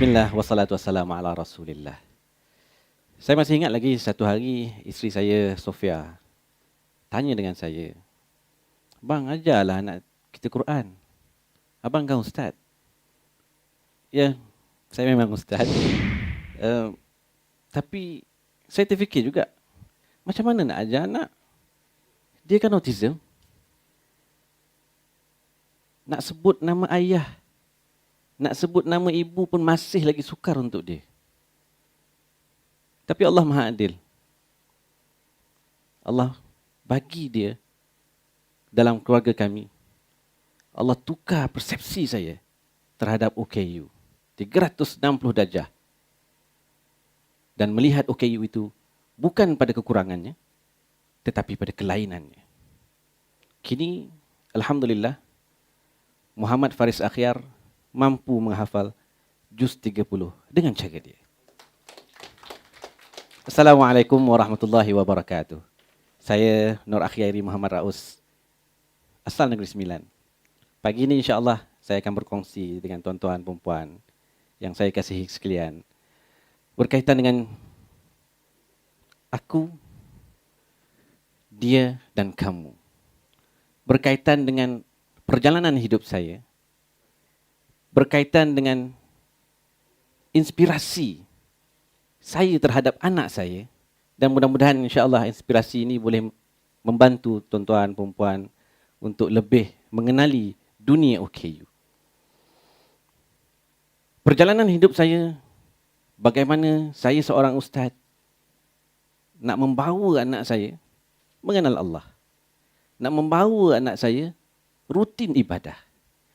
Bismillah, wassalatu wassalamu ala rasulillah. Saya masih ingat lagi satu hari isteri saya, Sofia, tanya dengan saya, "Bang, ajarlah anak kita Quran. Abang kan ustaz." Ya, saya memang ustaz. Tapi saya terfikir juga, macam mana nak ajar anak? Dia kan autism. Nak sebut nama ayah, nak sebut nama ibu pun masih lagi sukar untuk dia. Tapi Allah Maha Adil. Allah bagi dia dalam keluarga kami. Allah tukar persepsi saya terhadap OKU. 360 darjah. Dan melihat OKU itu bukan pada kekurangannya, tetapi pada kelainannya. Kini, Alhamdulillah, Muhammad Faris Akhyar mampu menghafal juz 30 dengan cara dia. Assalamualaikum warahmatullahi wabarakatuh. Saya Nur Akhyari Muhammad Raus, asal Negeri Sembilan. Pagi ini insya-Allah saya akan berkongsi dengan tuan-tuan dan puan yang saya kasihi sekalian berkaitan dengan aku, dia dan kamu. Berkaitan dengan perjalanan hidup saya, berkaitan dengan inspirasi saya terhadap anak saya, dan mudah-mudahan insya-Allah inspirasi ini boleh membantu tuan-tuan dan puan untuk lebih mengenali dunia OKU. Perjalanan hidup saya, bagaimana saya seorang ustaz nak membawa anak saya mengenal Allah. Nak membawa anak saya rutin ibadah.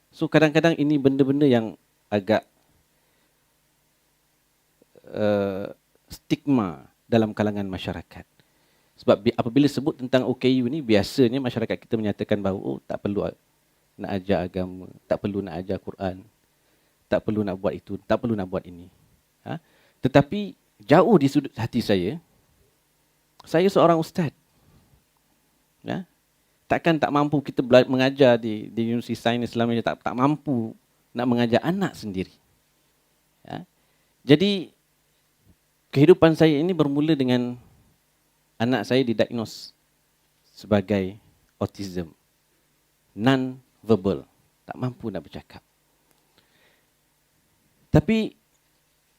So kadang-kadang ini benda-benda yang agak stigma dalam kalangan masyarakat. Sebab apabila sebut tentang OKU ni, biasanya masyarakat kita menyatakan bahawa oh, tak perlu nak ajar agama, tak perlu nak ajar Quran, tak perlu nak buat itu, tak perlu nak buat ini. Tetapi jauh di sudut hati saya seorang ustaz. Takkan tak mampu kita mengajar di Universiti Sains Islam, tak mampu nak mengajar anak sendiri. Jadi kehidupan saya ini bermula dengan anak saya didiagnos sebagai autism, non-verbal, tak mampu nak bercakap. Tapi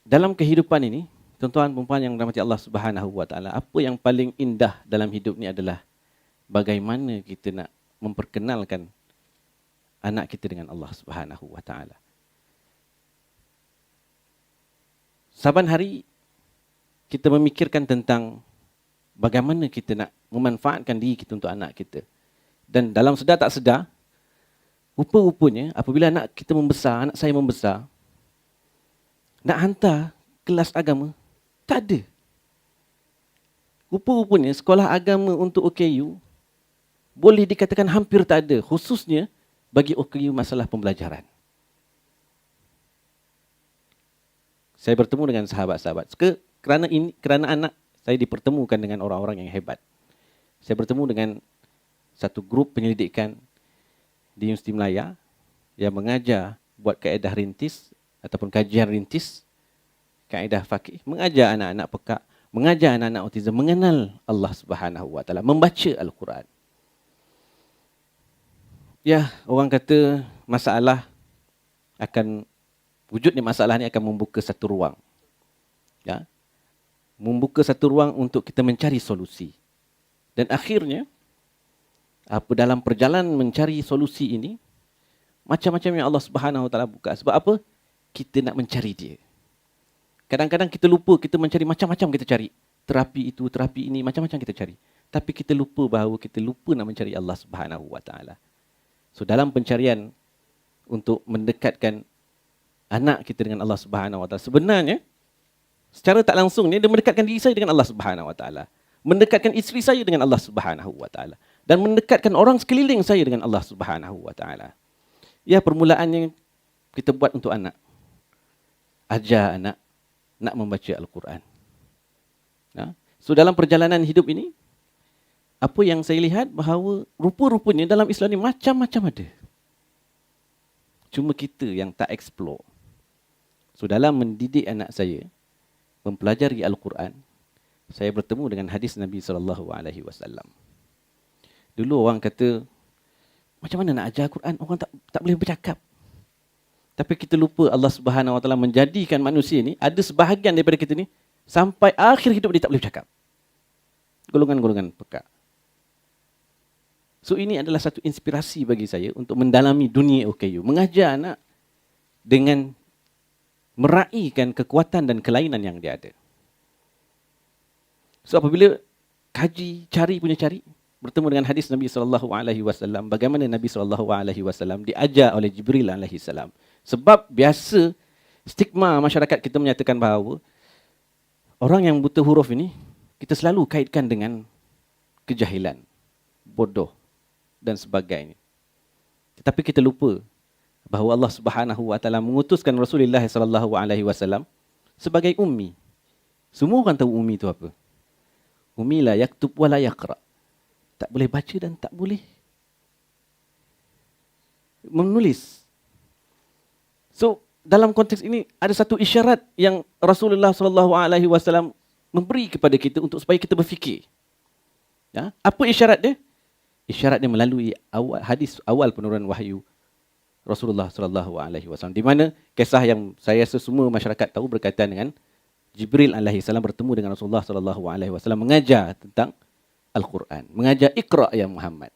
dalam kehidupan ini, tuan-tuan dan puan yang dirahmati Allah Subhanahu wa taala, apa yang paling indah dalam hidup ni adalah bagaimana kita nak memperkenalkan anak kita dengan Allah Subhanahu wa taala. Saban hari kita memikirkan tentang bagaimana kita nak memanfaatkan diri kita untuk anak kita. Dan dalam sedar tak sedar, rupa-rupanya apabila anak kita membesar, anak saya membesar, nak hantar kelas agama, tak ada. Rupa-rupanya sekolah agama untuk OKU boleh dikatakan hampir tak ada, khususnya bagi OKU masalah pembelajaran. Saya bertemu dengan sahabat-sahabat. Kerana anak saya dipertemukan dengan orang-orang yang hebat. Saya bertemu dengan satu grup penyelidikan di Universiti Melaya yang mengajar buat kaedah rintis ataupun kajian rintis, kaedah fakih, mengajar anak-anak pekak, mengajar anak-anak autism mengenal Allah Subhanahu wa taala, membaca Al-Quran. Ya, orang kata wujudnya masalah ni akan membuka satu ruang. Ya. Membuka satu ruang untuk kita mencari solusi. Dan akhirnya, dalam perjalanan mencari solusi ini, macam-macam yang Allah Subhanahu wa taala buka. Sebab apa? Kita nak mencari dia. Kadang-kadang kita lupa, kita mencari macam-macam kita cari. Terapi itu, terapi ini, macam-macam kita cari. Tapi kita lupa bahawa kita lupa nak mencari Allah Subhanahu wa taala. So dalam pencarian untuk mendekatkan anak kita dengan Allah Subhanahu wa taala, sebenarnya secara tak langsung dia mendekatkan diri saya dengan Allah Subhanahu wa taala, mendekatkan isteri saya dengan Allah Subhanahu wa taala, dan mendekatkan orang sekeliling saya dengan Allah Subhanahu wa taala. Ya, permulaannya kita buat untuk anak. Ajar anak nak membaca Al-Quran. So dalam perjalanan hidup ini, apa yang saya lihat bahawa rupa-rupanya dalam Islam ni macam-macam ada. Cuma kita yang tak explore. So dalam mendidik anak saya mempelajari Al-Quran, saya bertemu dengan hadis Nabi SAW. Dulu orang kata, macam mana nak ajar Quran? Orang tak boleh bercakap. Tapi kita lupa Allah Subhanahu Wa Taala menjadikan manusia ni, ada sebahagian daripada kita ni, sampai akhir hidup dia tak boleh bercakap. Golongan-golongan pekak. So ini adalah satu inspirasi bagi saya untuk mendalami dunia OKU. Mengajar anak dengan meraihkan kekuatan dan kelainan yang dia ada. So apabila cari, bertemu dengan hadis Nabi SAW, bagaimana Nabi SAW diajar oleh Jibril AS. Sebab biasa stigma masyarakat kita menyatakan bahawa orang yang buta huruf ini, kita selalu kaitkan dengan kejahilan, bodoh dan sebagainya. Tetapi kita lupa bahawa Allah Subhanahu Wa Taala mengutuskan Rasulullah SAW sebagai ummi. Semua orang tahu ummi itu apa. Ummi la yaktub wa la yaqra. Tak boleh baca dan tak boleh menulis. So, dalam konteks ini ada satu isyarat yang Rasulullah SAW memberi kepada kita untuk supaya kita berfikir. Ya? Apa isyarat dia? Isyarat dia melalui hadis awal penurunan wahyu Rasulullah SAW, di mana kisah yang saya rasa semua masyarakat tahu berkaitan dengan Jibril AS bertemu dengan Rasulullah SAW mengajar tentang Al-Quran, mengajar Iqra ya Muhammad.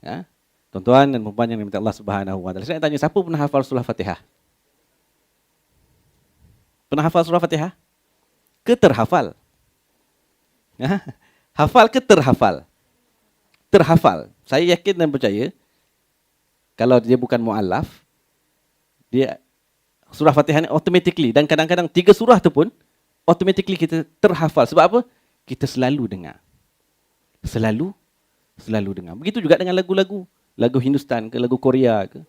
Ya? Tuan-tuan dan puan yang diminta Allah Subhanahu Wa Taala, saya tanya, siapa pernah hafal surah Fatihah? Pernah hafal surah Fatihah? Ke terhafal? Ya? Hafal ke terhafal? Terhafal. Saya yakin dan percaya, kalau dia bukan mu'allaf, dia surah Fatihah ni automatically, dan kadang-kadang 3 surah tu pun automatically kita terhafal. Sebab apa? Kita selalu dengar. Selalu dengar. Begitu juga dengan lagu-lagu. Lagu Hindustan ke, lagu Korea ke.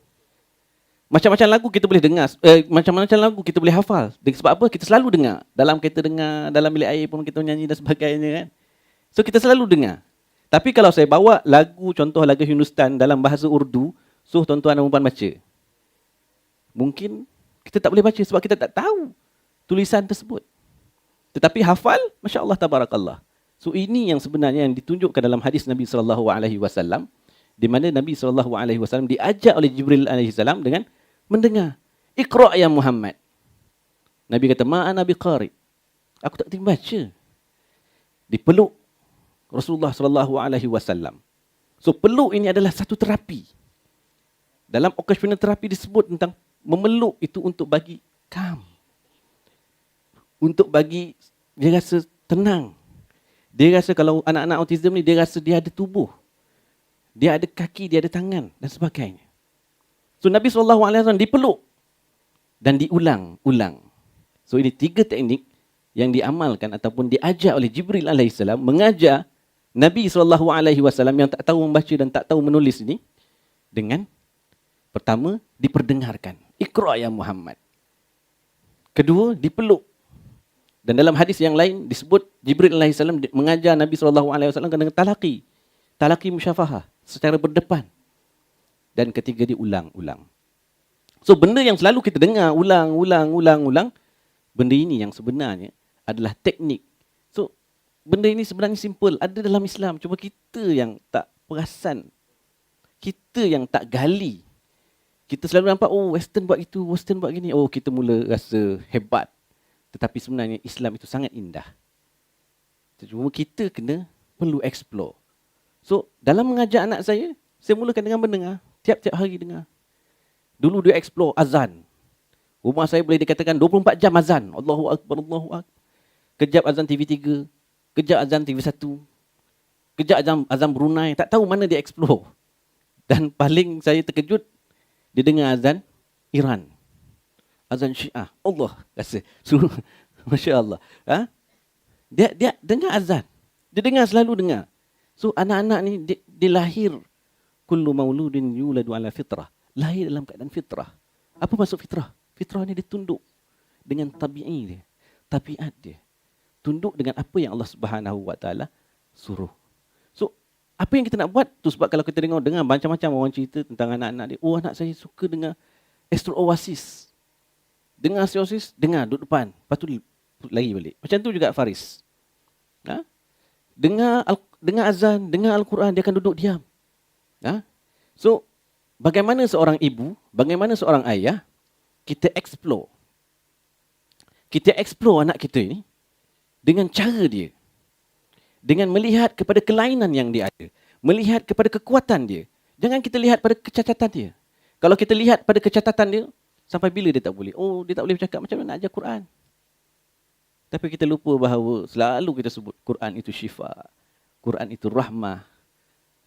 Macam-macam lagu kita boleh dengar. Macam-macam lagu kita boleh hafal. Sebab apa? Kita selalu dengar. Dalam kereta dengar, dalam bilik air pun kita nyanyi dan sebagainya kan. So kita selalu dengar. Tapi kalau saya bawa lagu, contoh lagu Hindustan dalam bahasa Urdu, so tuan-tuan dan puan baca, mungkin kita tak boleh baca sebab kita tak tahu tulisan tersebut. Tetapi hafal, Masya Allah, Tabarakallah. So ini yang sebenarnya yang ditunjukkan dalam hadis Nabi SAW, di mana Nabi SAW diajak oleh Jibril AS dengan mendengar. Iqra ya Muhammad. Nabi kata, ma'ana biqari. Aku tak boleh baca. Dipeluk Rasulullah SAW. So peluk ini adalah satu terapi. Dalam occupational terapi disebut tentang memeluk itu untuk bagi calm. Untuk bagi dia rasa tenang. Dia rasa kalau anak-anak autism ni, dia rasa dia ada tubuh. Dia ada kaki, dia ada tangan dan sebagainya. So Nabi SAW dipeluk dan diulang-ulang. So ini 3 teknik yang diamalkan ataupun diajar oleh Jibril AS mengajar Nabi SAW yang tak tahu membaca dan tak tahu menulis ini dengan pertama, diperdengarkan. Iqra ya Muhammad. Kedua, dipeluk. Dan dalam hadis yang lain disebut Jibril AS mengajar Nabi SAW dengan talaqi. Talaqi musyafahah, secara berdepan. Dan ketiga, diulang-ulang. So benda yang selalu kita dengar ulang, benda ini yang sebenarnya adalah teknik. So benda ini sebenarnya simple, ada dalam Islam. Cuma kita yang tak perasan. Kita yang tak gali. Kita selalu nampak, oh Western buat itu, Western buat gini. Oh kita mula rasa hebat. Tetapi sebenarnya Islam itu sangat indah. Cuma kita perlu explore. So dalam mengajar anak saya mulakan dengan mendengar. Tiap-tiap hari dengar. Dulu dia explore azan. Rumah saya boleh dikatakan 24 jam azan. Allahu Akbar, Allahu Akbar. Kejap azan TV3. Kejap azan TV1. Kejap azan Brunei. Tak tahu mana dia explore. Dan paling saya terkejut, dia dengar azan Iran. Azan Syiah. Allah rasa. Masya Allah. Ha? Dia dengar azan. Dia dengar, selalu dengar. So anak-anak ni dia lahir. Kullu mauludin yuladu ala fitrah. Lahir dalam keadaan fitrah. Apa maksud fitrah? Fitrah ni dia tunduk dengan tabi'i dia. Tabiat dia. Tunduk dengan apa yang Allah Subhanahu Wa Taala suruh. So apa yang kita nak buat tu, sebab kalau kita dengar macam-macam orang cerita tentang anak-anak dia. Oh anak saya suka dengar Astro Oasis. Dengar siosis, dengar, duduk depan. Lepas tu lari balik. Macam tu juga Faris. Ha? Dengar azan, dengar Al-Quran, dia akan duduk diam. Ha? So, bagaimana seorang ibu, bagaimana seorang ayah, kita explore. Kita explore anak kita ini dengan cara dia. Dengan melihat kepada kelainan yang dia ada. Melihat kepada kekuatan dia. Jangan kita lihat pada kecacatan dia. Kalau kita lihat pada kecacatan dia, sampai bila dia tak boleh? Oh, dia tak boleh bercakap, macam mana nak ajar Quran? Tapi kita lupa bahawa selalu kita sebut Quran itu syifa. Quran itu rahmah.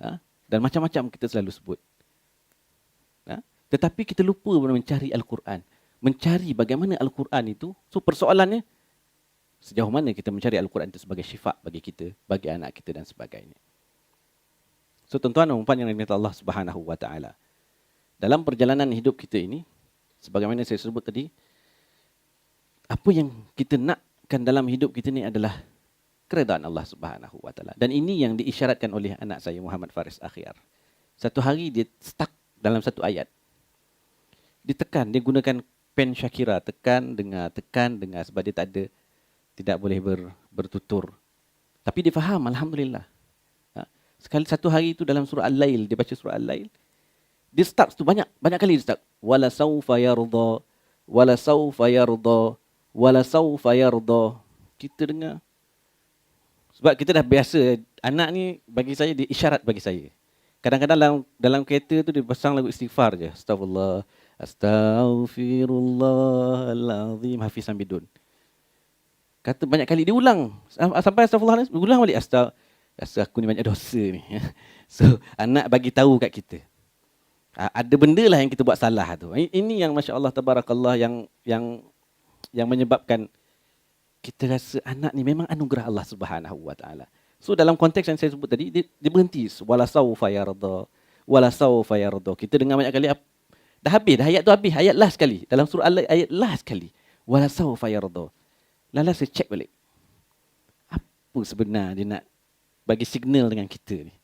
Ha? Dan macam-macam kita selalu sebut. Ha? Tetapi kita lupa mencari Al-Quran. Mencari bagaimana Al-Quran itu. So persoalannya, sejauh mana kita mencari Al-Quran itu sebagai syifa bagi kita, bagi anak kita dan sebagainya. So tuan-tuan dan puan yang dirahmati Allah Subhanahu wa taala. Dalam perjalanan hidup kita ini, sebagaimana saya sebut tadi, apa yang kita nakkan dalam hidup kita ni adalah keredaan Allah Subhanahu wa taala. Dan ini yang diisyaratkan oleh anak saya Muhammad Faris Akhyar. Satu hari dia stuck dalam satu ayat. Dia tekan, dia gunakan pen Shakira, tekan dengar sebab dia tidak boleh bertutur. Tapi dia faham, alhamdulillah. Sekali satu hari itu dalam surah Al-Lail, dia baca surah Al-Lail. Dia start tu banyak kali dia start. Wala saufa yarda, wala saufa yarda, wala saufa yarda. Kita dengar. Sebab kita dah biasa, anak ni bagi saya dia isyarat bagi saya. Kadang-kadang dalam kereta tu dia pasang lagu istighfar je. Astagfirullah, astaghfirullahalazim, Hafiz Sambidun. Kata banyak kali dia ulang sampai astagfirullah, ulang balik aku ni banyak dosa ni. So anak bagi tahu kat kita. Ada benda lah yang kita buat salah tu. Ini yang masya-Allah tabarakallah yang menyebabkan kita rasa anak ni memang anugerah Allah Subhanahu wa taala. So dalam konteks yang saya sebut tadi dia berhenti wala saufa yarda, wala saufa yarda. Kita dengar banyak kali dah habis dah ayat tu habis, ayat last sekali dalam surah Al ayat last sekali. Wala saufa yarda. Lalu saya cek balik. Apa sebenarnya dia nak bagi signal dengan kita ni.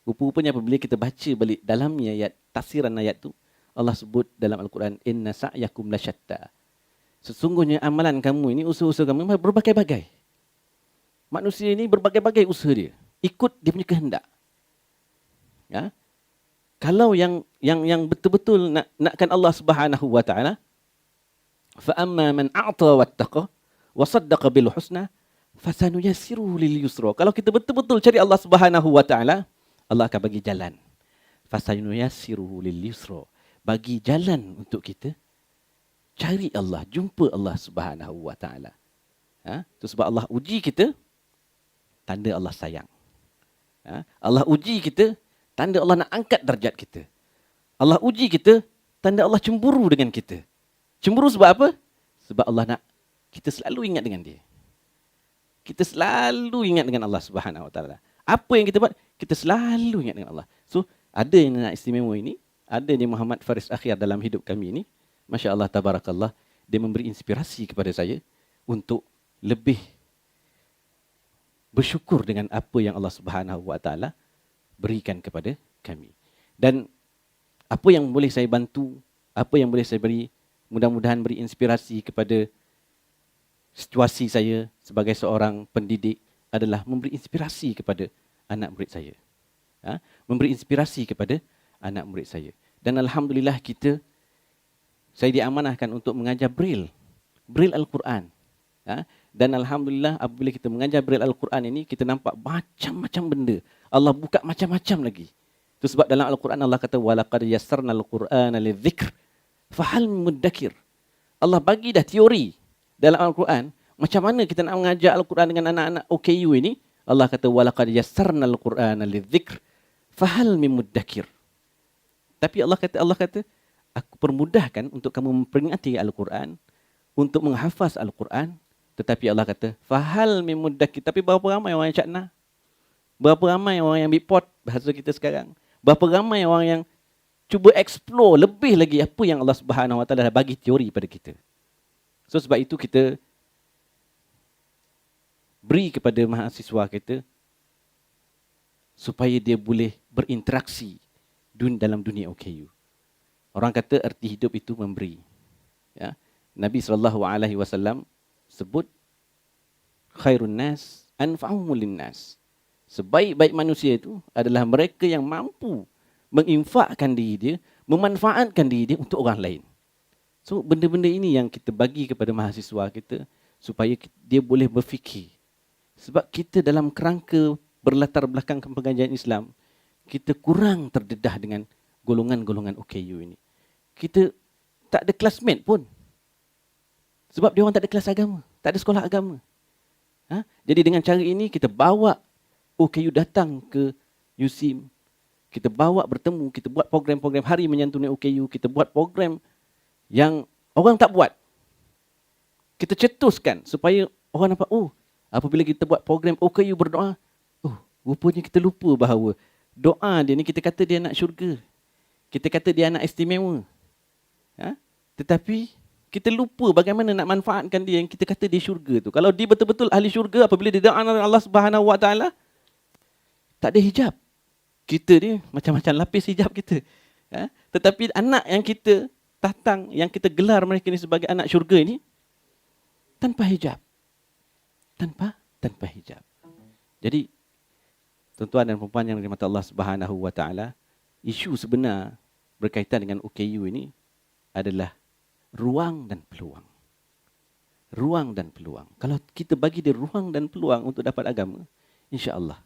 Rupa-rupanya apabila kita baca balik dalam ayat, tafsiran ayat tu, Allah sebut dalam Al-Quran, inna sa'yakum lasyatta. Sesungguhnya amalan kamu ini, usaha-usaha kamu berbagai-bagai. Manusia ini berbagai-bagai usaha dia. Ikut dia punya kehendak. Ya? Kalau yang betul-betul nakkan Allah Subhanahu wa taala, fa amma man a'ta wattaqa wa saddaqa bil husna fasanuyassiruhu lil yusra. Kalau kita betul-betul cari Allah Subhanahu wa taala, Allah akan bagi jalan. Fasanuyassiruhu lil yusra. Bagi jalan untuk kita cari Allah, jumpa Allah Subhanahu wa taala. Itu sebab Allah uji kita, tanda Allah sayang. Allah uji kita, tanda Allah nak angkat darjat kita. Allah uji kita, tanda Allah cemburu dengan kita. Cemburu sebab apa? Sebab Allah nak kita selalu ingat dengan dia. Kita selalu ingat dengan Allah Subhanahu wa taala. Apa yang kita buat, kita selalu ingat dengan Allah. So, ada yang nak istimewa ini, ada yang Muhammad Faris Akhyar dalam hidup kami ini. Masya-Allah tabarakallah, dia memberi inspirasi kepada saya untuk lebih bersyukur dengan apa yang Allah Subhanahu wa taala berikan kepada kami. Dan apa yang boleh saya bantu, apa yang boleh saya beri, mudah-mudahan beri inspirasi kepada situasi saya sebagai seorang pendidik adalah memberi inspirasi kepada anak murid saya. Memberi inspirasi kepada anak murid saya. Dan alhamdulillah saya diamanahkan untuk mengajar Braille Al-Quran. Dan alhamdulillah apabila kita mengajar Braille Al-Quran ini, kita nampak macam-macam benda. Allah buka macam-macam lagi. Itu sebab dalam Al-Quran Allah kata walaqad yassarnal Qur'ana lidzikr fahal muddakir. Allah bagi dah teori dalam Al-Quran, macam mana kita nak mengajar Al-Quran dengan anak-anak OKU ini. Allah kata, وَلَقَدْ يَسَّرْنَا الْقُرْآنَ لِلذِّكْرِ فَهَلْ مِن مُدَّكِرِ. Tapi Allah kata, aku permudahkan untuk kamu memperingati Al-Quran, untuk menghafaz Al-Quran. Tetapi Allah kata, فَهَلْ مِن مُدَّكِرِ. Tapi berapa ramai orang yang cakna? Berapa ramai orang yang bipot bahasa kita sekarang? Berapa ramai orang yang cuba explore lebih lagi apa yang Allah Subhanahu wa taala dah bagi teori pada kita. So sebab itu kita beri kepada mahasiswa kita supaya dia boleh berinteraksi dalam dunia OKU. Orang kata erti hidup itu memberi. Ya. Nabi SAW sebut khairun nas anfa'uhum linnas. Sebaik-baik manusia itu adalah mereka yang mampu menginfakkan diri dia, memanfaatkan diri dia untuk orang lain. So benda-benda ini yang kita bagi kepada mahasiswa kita supaya dia boleh berfikir. Sebab kita dalam kerangka berlatar belakang pengajian Islam, kita kurang terdedah dengan golongan-golongan OKU ini. Kita tak ada classmate pun. Sebab dia orang tak ada kelas agama, tak ada sekolah agama. Jadi dengan cara ini kita bawa OKU datang ke USIM, kita bawa bertemu, kita buat program-program hari menyantuni OKU, kita buat program yang orang tak buat. Kita cetuskan supaya orang nampak, apabila kita buat program OKU berdoa, rupanya kita lupa bahawa doa dia ni kita kata dia anak syurga. Kita kata dia anak istimewa. Tetapi kita lupa bagaimana nak manfaatkan dia yang kita kata dia syurga tu. Kalau dia betul-betul ahli syurga, apabila dia doa Allah Subhanahu Wa Taala, tak ada hijab. Kita ni macam-macam lapis hijab kita. Tetapi anak yang kita tatang, yang kita gelar mereka ni sebagai anak syurga ni, tanpa hijab. Tanpa hijab. Jadi, tuan-tuan dan puan yang dirahmati Allah Subhanahu Wa Taala, isu sebenar berkaitan dengan OKU ini adalah ruang dan peluang. Ruang dan peluang. Kalau kita bagi dia ruang dan peluang untuk dapat agama, insya-Allah.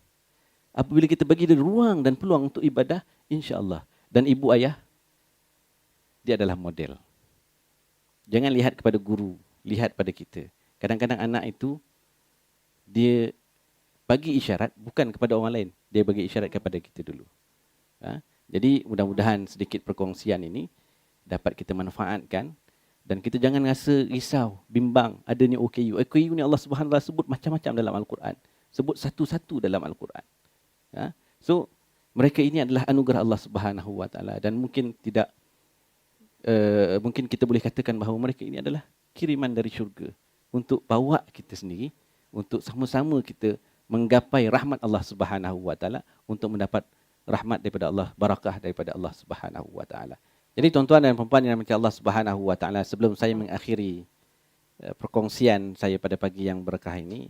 Apabila kita bagi dia ruang dan peluang untuk ibadah, insya-Allah. Dan ibu ayah, dia adalah model. Jangan lihat kepada guru, lihat pada kita. Kadang-kadang anak itu, dia bagi isyarat bukan kepada orang lain. Dia bagi isyarat kepada kita dulu. Jadi mudah-mudahan sedikit perkongsian ini dapat kita manfaatkan. Dan kita jangan rasa risau, bimbang adanya OKU. OKU ni Allah Subhanahu Wa Taala sebut macam-macam dalam Al-Quran. Sebut satu-satu dalam Al-Quran. So, mereka ini adalah anugerah Allah Subhanahu Wa Taala. Dan mungkin tidak, mungkin kita boleh katakan bahawa mereka ini adalah kiriman dari syurga. Untuk bawa kita sendiri, untuk sama-sama kita menggapai rahmat Allah Subhanahu Wa Taala. Untuk mendapat rahmat daripada Allah, barakah daripada Allah Subhanahu Wa Taala. Jadi tuan-tuan dan puan-puan yang dirahmati Allah Subhanahu Wa Taala, sebelum saya mengakhiri perkongsian saya pada pagi yang berkah ini,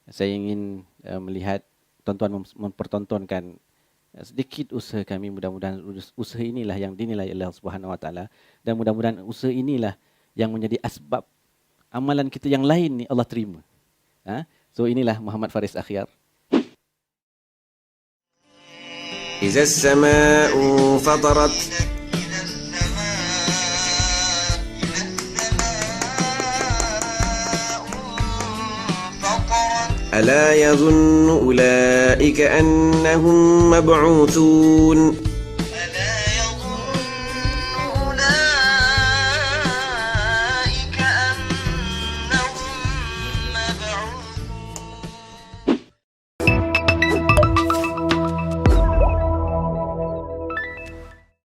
saya ingin melihat tuan-tuan mempertontonkan sedikit usaha kami. Mudah-mudahan usaha inilah yang dinilai oleh Allah Subhanahu Wa Taala, dan mudah-mudahan usaha inilah yang menjadi asbab amalan kita yang lain ni Allah terima. So inilah Muhammad Faris Akhyar. إذا السماء فطرت ألا يظن أولئك أنهم مبعوثون